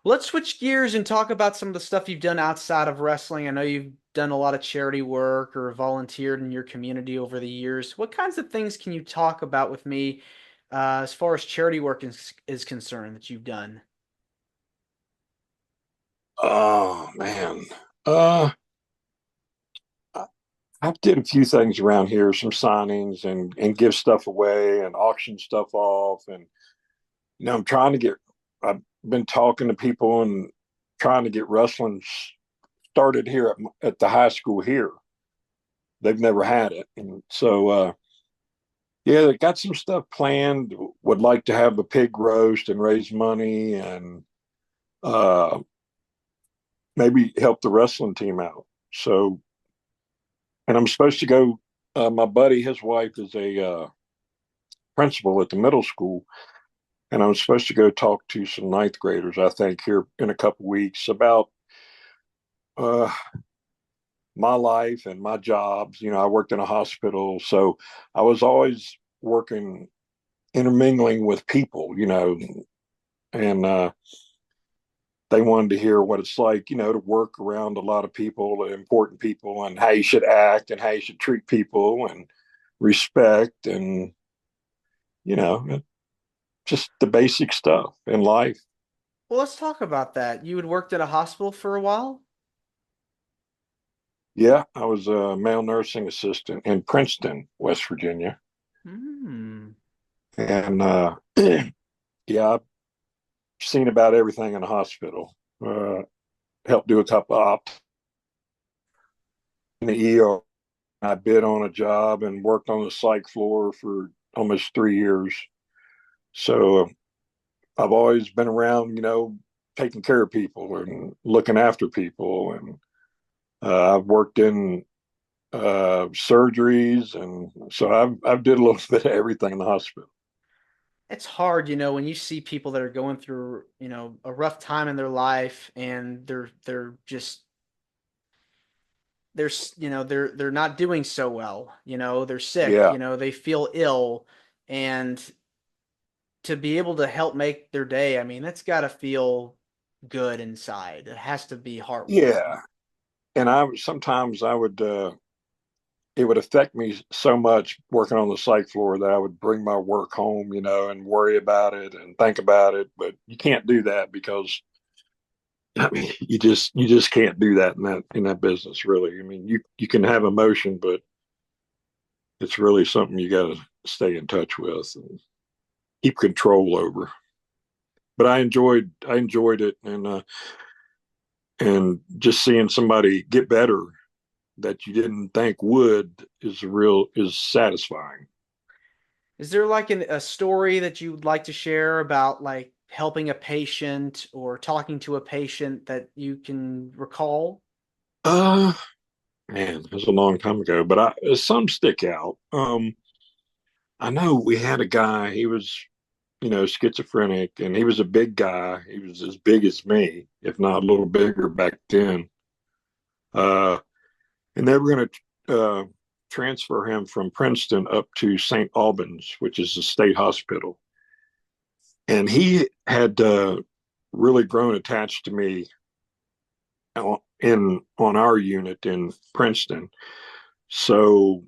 Let's switch gears and talk about some of the stuff you've done outside of wrestling. I know you've done a lot of charity work or volunteered in your community over the years. What kinds of things can you talk about with me as far as charity work is concerned that you've done? Oh man. Uh I I did a few things around here, some signings and give stuff away and auction stuff off. And I'm trying to get I've been talking to people and trying to get wrestling started here at the high school here. They've never had it. And so yeah, they got some stuff planned. Would like to have a pig roast and raise money and uh maybe help the wrestling team out. So and I'm supposed to go. My buddy, his wife is a principal at the middle school, and I'm supposed to go talk to some ninth graders. I think here in a couple weeks about uh, my life and my jobs. I worked in a hospital, so I was always working, intermingling with people. And they wanted to hear what it's like, to work around a lot of people, important people, and how you should act and how you should treat people and respect and you know, just the basic stuff in life. Well, let's talk about that. You had worked at a hospital for a while? Yeah, I was a male nursing assistant in Princeton, West Virginia. Hmm. And yeah, I've seen about everything in the hospital. Helped do a couple of ops in the ER. I bid on a job and worked on the psych floor for almost 3 years. So I've always been around, taking care of people and looking after people. And I've worked in surgeries, and so I've did a little bit of everything in the hospital. It's hard, when you see people that are going through, a rough time in their life and they're just they're not doing so well, they're sick, Yeah, they feel ill, and to be able to help make their day, I mean, that's got to feel good inside. It has to be heartwarming. yeah. And sometimes I would it would affect me so much working on the psych floor that I would bring my work home, and worry about it and think about it. But you can't do that because I mean you just can't do that in that business, really. I mean, you can have emotion, but it's really something you got to stay in touch with and keep control over. But I enjoyed it, and just seeing somebody get better that you didn't think would is satisfying. Is there like a story that you'd like to share about like helping a patient or talking to a patient that you can recall? uh Man, it was a long time ago, but some stick out. I know we had a guy. He was, schizophrenic, and he was a big guy. He was as big as me, if not a little bigger back then. Uh, and they were going to transfer him from Princeton up to St. Albans, which is a state hospital. And he had really grown attached to me on our unit in Princeton. So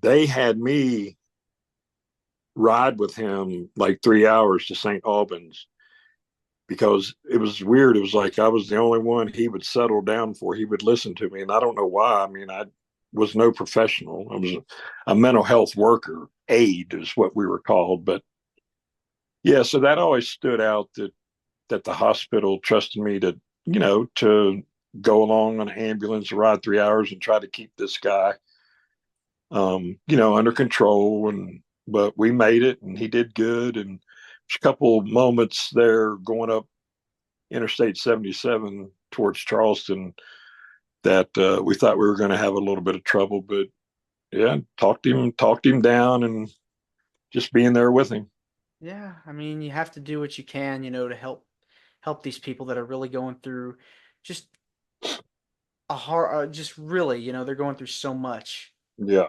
they had me ride with him like 3 hours to St. Albans because it was weird. It was like I was the only one he would settle down for. He would listen to me, and I don't know why. I mean, I was no professional. I was a mental health worker, aide is what we were called. But yeah, so that always stood out that the hospital trusted me to go along on an ambulance, ride 3 hours, and try to keep this guy, under control. And but we made it, and he did good. And there's a couple moments there going up Interstate 77 towards Charleston that we thought we were going to have a little bit of trouble, but yeah, talked him down, and just being there with him. Yeah, I mean, you have to do what you can, to help these people that are really going through just a hard, just really, they're going through so much. Yeah.